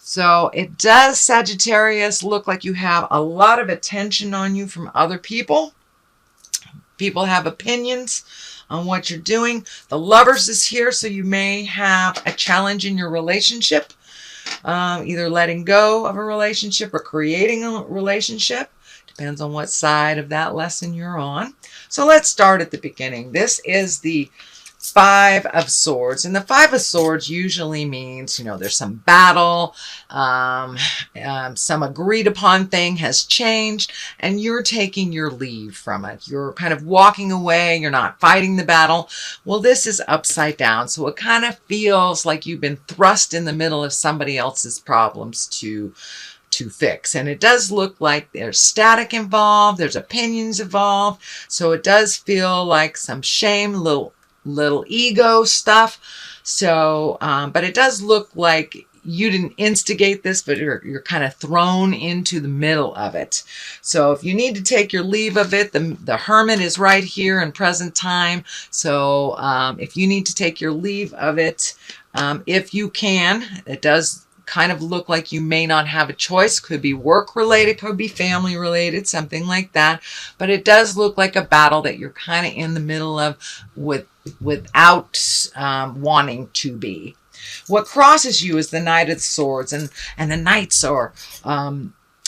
So it does, Sagittarius, look like you have a lot of attention on you from other people. People have opinions on what you're doing. The Lovers is here, so you may have a challenge in your relationship, either letting go of a relationship or creating a relationship. Depends on what side of that lesson you're on. So let's start at the beginning. This is the Five of Swords, and the Five of Swords usually means, there's some battle, some agreed upon thing has changed, and you're taking your leave from it. You're kind of walking away. You're not fighting the battle. Well, this is upside down, so it kind of feels like you've been thrust in the middle of somebody else's problems to fix. And it does look like there's static involved, there's opinions involved, so it does feel like some shame, little ego stuff. So but it does look like you didn't instigate this, but you're kind of thrown into the middle of it. So if you need to take your leave of it, the Hermit is right here in present time. So if you need to take your leave of it, if you can, it does kind of look like you may not have a choice. Could be work related, could be family related, something like that. But it does look like a battle that you're kind of in the middle of without wanting to be. What crosses you is the Knight of Swords, and the Knights are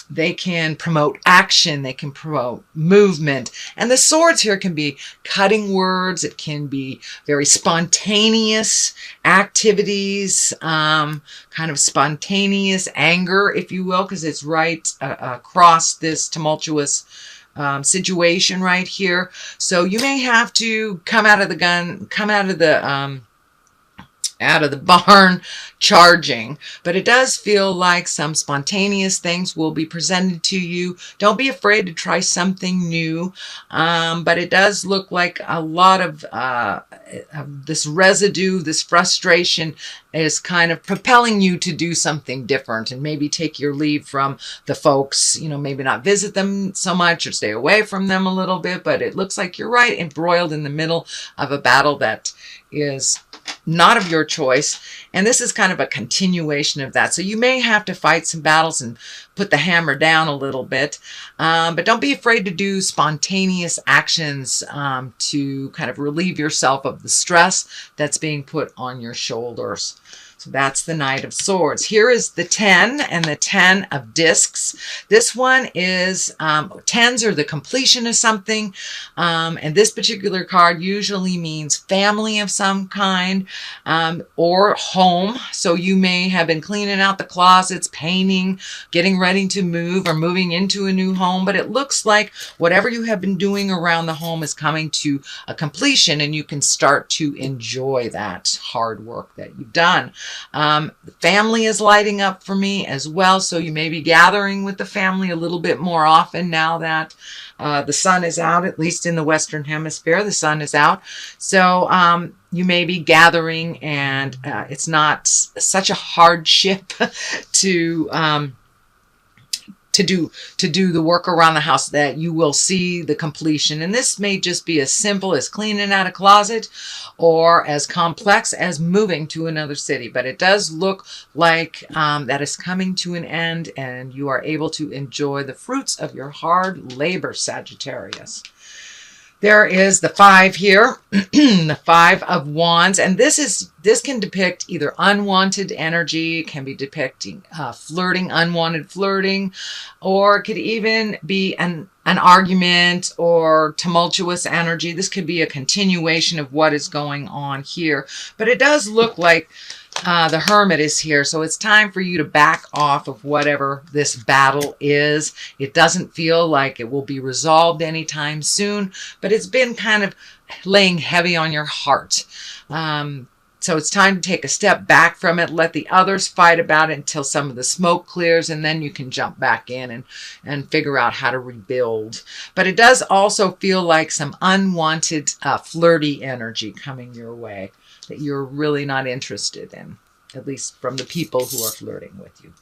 they can promote action, they can promote movement. And the swords here can be cutting words, it can be very spontaneous activities, kind of spontaneous anger, if you will, because it's right across this tumultuous situation right here. So you may have to come out of the barn charging, but it does feel like some spontaneous things will be presented to you. Don't be afraid to try something new, but it does look like a lot of this residue, this frustration is kind of propelling you to do something different and maybe take your leave from the folks, maybe not visit them so much or stay away from them a little bit, but it looks like you're right embroiled in the middle of a battle that is not of your choice, and this is kind of a continuation of that. So you may have to fight some battles and put the hammer down a little bit, but don't be afraid to do spontaneous actions to kind of relieve yourself of the stress that's being put on your shoulders. So that's the Knight of Swords. Here is the 10 and the 10 of Discs. This one is, 10s are the completion of something. And this particular card usually means family of some kind, or home. So you may have been cleaning out the closets, painting, getting ready to move, or moving into a new home. But it looks like whatever you have been doing around the home is coming to a completion, and you can start to enjoy that hard work that you've done. The family is lighting up for me as well, so you may be gathering with the family a little bit more often now that the sun is out, at least in the Western Hemisphere, the sun is out. So you may be gathering, and it's not such a hardship to do the work around the house that you will see the completion. And this may just be as simple as cleaning out a closet or as complex as moving to another city. But it does look like that is coming to an end, and you are able to enjoy the fruits of your hard labor, Sagittarius. There is the 5 here, the 5 of Wands, and this can depict either unwanted energy, can be depicting flirting, unwanted flirting, or it could even be an argument or tumultuous energy. This could be a continuation of what is going on here, but it does look like the Hermit is here, so it's time for you to back off of whatever this battle is. It doesn't feel like it will be resolved anytime soon, but it's been kind of laying heavy on your heart. So it's time to take a step back from it, let the others fight about it until some of the smoke clears, and then you can jump back in and figure out how to rebuild. But it does also feel like some unwanted flirty energy coming your way that you're really not interested in, at least from the people who are flirting with you.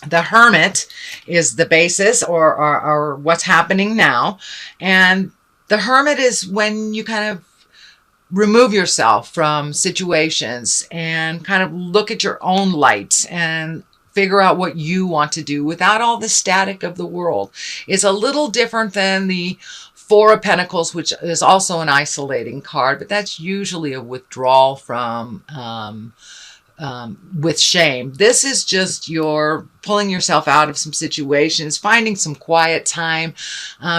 The Hermit is the basis or what's happening now. And the Hermit is when you kind of remove yourself from situations and kind of look at your own light and figure out what you want to do without all the static of the world. It's a little different than the Four of Pentacles, which is also an isolating card, but that's usually a withdrawal from with shame. This is just your pulling yourself out of some situations, finding some quiet time,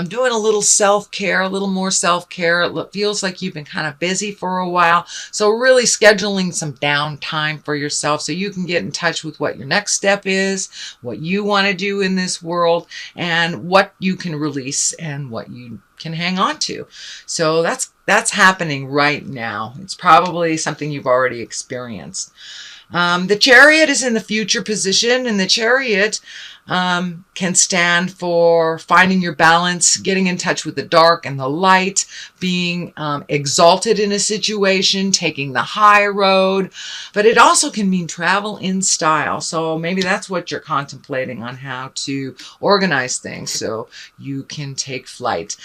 doing a little self-care, a little more self-care. It feels like you've been kind of busy for a while. So really scheduling some downtime for yourself so you can get in touch with what your next step is, what you want to do in this world, and what you can release and what you can hang on to. So that's happening right now. It's probably something you've already experienced. The Chariot is in the future position, and the Chariot can stand for finding your balance, getting in touch with the dark and the light, being exalted in a situation, taking the high road. But it also can mean travel in style. So maybe that's what you're contemplating on how to organize things so you can take flight.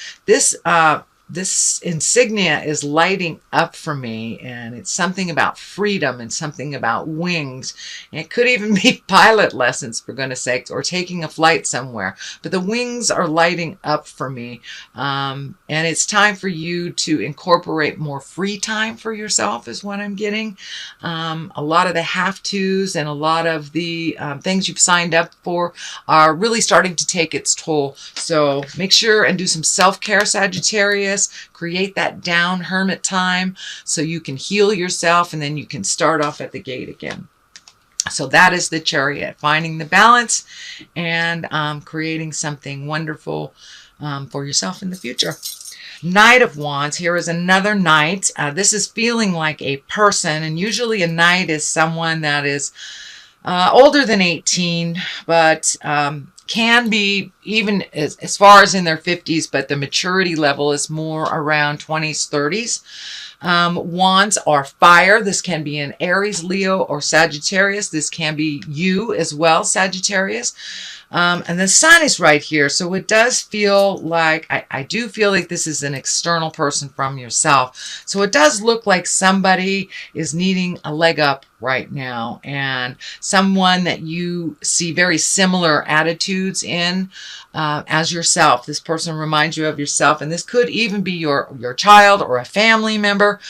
This insignia is lighting up for me, and it's something about freedom and something about wings. And it could even be pilot lessons, for goodness sakes, or taking a flight somewhere. But the wings are lighting up for me. And it's time for you to incorporate more free time for yourself is what I'm getting. A lot of the have-tos and a lot of the things you've signed up for are really starting to take its toll. So make sure and do some self-care, Sagittarius. Create that down hermit time so you can heal yourself, and then you can start off at the gate again. So that is the Chariot, finding the balance and creating something wonderful for yourself in the future. Knight of Wands. Here is another knight. This is feeling like a person, and usually a knight is someone that is older than 18, but can be even as far as in their 50s, but the maturity level is more around 20s, 30s. Wands are fire. This can be an Aries, Leo, or Sagittarius. This can be you as well, Sagittarius. And the sun is right here. So it does feel like, I do feel like this is an external person from yourself. So it does look like somebody is needing a leg up right now, and someone that you see very similar attitudes in as yourself. This person reminds you of yourself, and this could even be your child or a family member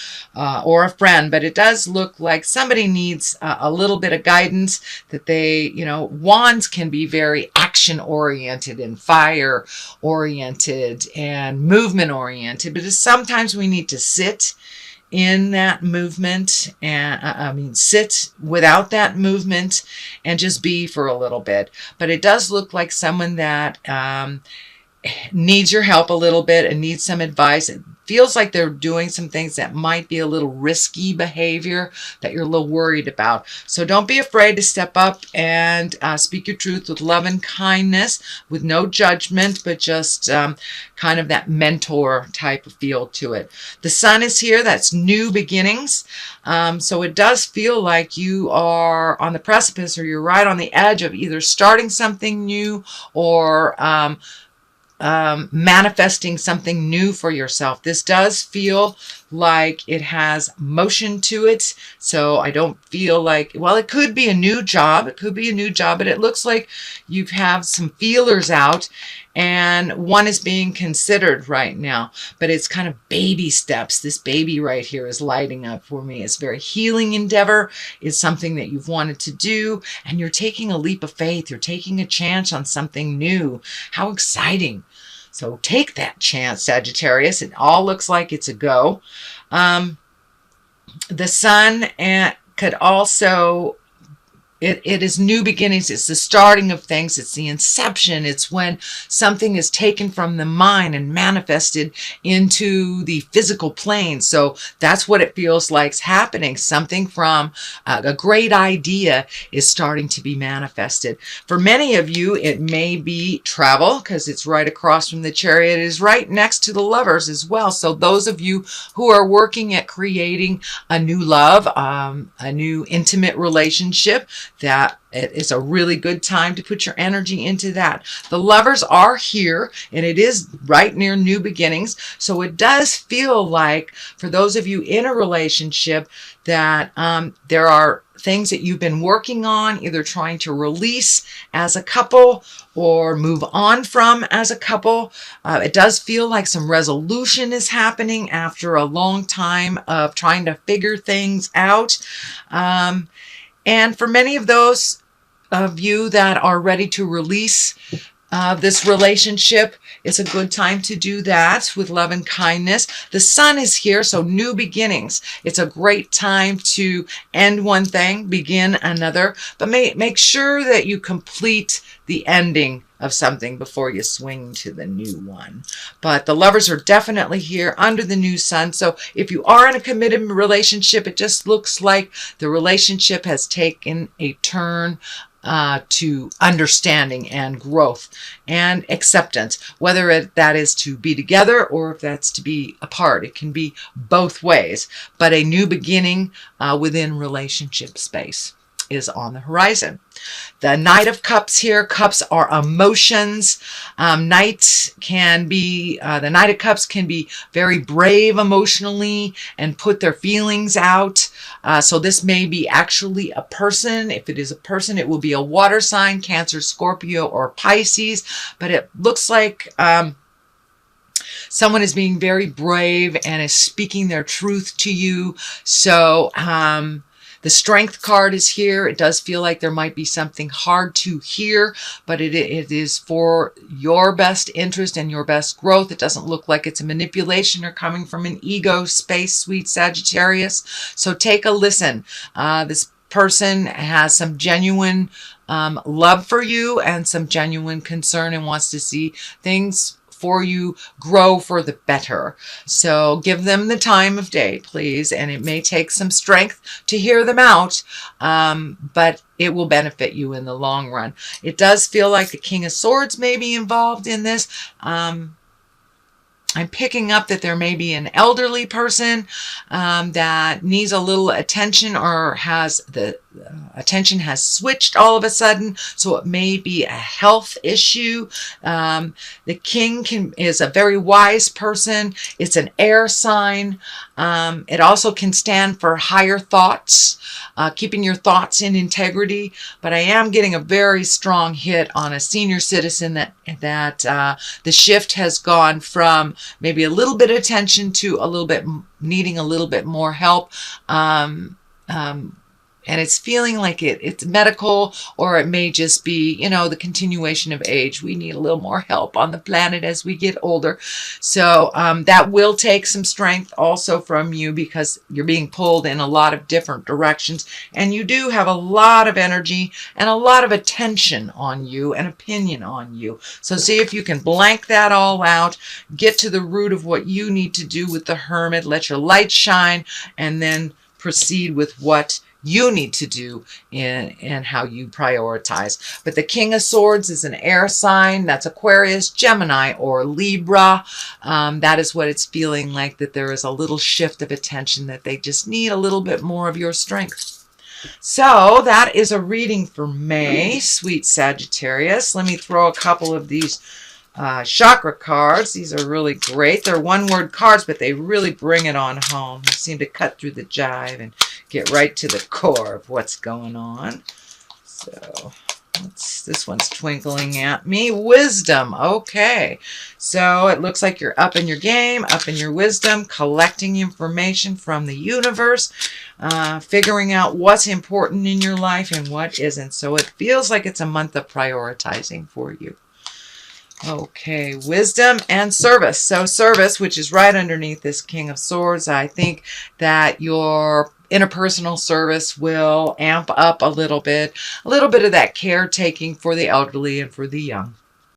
or a friend, but it does look like somebody needs a little bit of guidance, that they, wands can be very action oriented and fire oriented and movement oriented, but sometimes we need to sit in that movement, and sit without that movement and just be for a little bit. But it does look like someone that needs your help a little bit and needs some advice. It feels like they're doing some things that might be a little risky behavior that you're a little worried about. So don't be afraid to step up and speak your truth with love and kindness, with no judgment, but just kind of that mentor type of feel to it. The sun is here. That's new beginnings. So it does feel like you are on the precipice, or you're right on the edge of either starting something new or manifesting something new for yourself. This does feel like it has motion to it. So I don't feel like, well, it could be a new job. It could be a new job, but it looks like you have some feelers out, and one is being considered right now, but it's kind of baby steps. This baby right here is lighting up for me. It's a very healing endeavor. It's something that you've wanted to do, and you're taking a leap of faith. You're taking a chance on something new. How exciting. So take that chance, Sagittarius. It all looks like it's a go. The sun could also, it is new beginnings. It's the starting of things. It's the inception. It's when something is taken from the mind and manifested into the physical plane. So that's what it feels like is happening. Something from a great idea is starting to be manifested. For many of you, it may be travel, because it's right across from the Chariot. It is right next to the Lovers as well. So those of you who are working at creating a new love, a new intimate relationship, that it is a really good time to put your energy into that. The Lovers are here, and it is right near new beginnings. So it does feel like, for those of you in a relationship, that there are things that you've been working on, either trying to release as a couple or move on from as a couple. It does feel like some resolution is happening after a long time of trying to figure things out. And for many of those of you that are ready to release this relationship, it's a good time to do that with love and kindness. The sun is here, so new beginnings. It's a great time to end one thing, begin another, but make sure that you complete the ending of something before you swing to the new one. But the lovers are definitely here under the new sun. So if you are in a committed relationship, it just looks like the relationship has taken a turn to understanding and growth and acceptance, whether that is to be together or if that's to be apart. It can be both ways, but a new beginning within relationship space is on the horizon. The Knight of Cups here. Cups are emotions. The Knight of Cups can be very brave emotionally and put their feelings out. So this may be actually a person. If it is a person, it will be a water sign, Cancer, Scorpio, or Pisces. But it looks like someone is being very brave and is speaking their truth to you. So the Strength card is here. It does feel like there might be something hard to hear, but it is for your best interest and your best growth. It doesn't look like it's a manipulation or coming from an ego space, sweet Sagittarius. So take a listen. This person has some genuine love for you and some genuine concern and wants to see things for you grow for the better. So give them the time of day, please. And it may take some strength to hear them out, but it will benefit you in the long run. It does feel like the King of Swords may be involved in this. I'm picking up that there may be an elderly person that needs a little attention, or has the attention has switched all of a sudden. So it may be a health issue. The King is a very wise person. It's an air sign. It also can stand for higher thoughts, keeping your thoughts in integrity. But I am getting a very strong hit on a senior citizen that the shift has gone from maybe a little bit of attention to a little bit needing a little bit more help. And it's feeling like it's medical, or it may just be, the continuation of age. We need a little more help on the planet as we get older. So that will take some strength also from you, because you're being pulled in a lot of different directions. And you do have a lot of energy and a lot of attention on you and opinion on you. So see if you can blank that all out, get to the root of what you need to do with the Hermit, let your light shine, and then proceed with what you need to do and how you prioritize. But the King of Swords is an air sign. That's Aquarius, Gemini, or Libra. That is what it's feeling like, that there is a little shift of attention, that they just need a little bit more of your strength. So that is a reading for May, sweet Sagittarius. Let me throw a couple of these chakra cards. These are really great. They're one-word cards, but they really bring it on home. They seem to cut through the jive and get right to the core of what's going on. So this one's twinkling at me. Wisdom. Okay. So it looks like you're up in your game, up in your wisdom, collecting information from the universe, figuring out what's important in your life and what isn't. So it feels like it's a month of prioritizing for you. Okay, wisdom and service. So service, which is right underneath this King of Swords, I think that your interpersonal service will amp up a little bit of that caretaking for the elderly and for the young.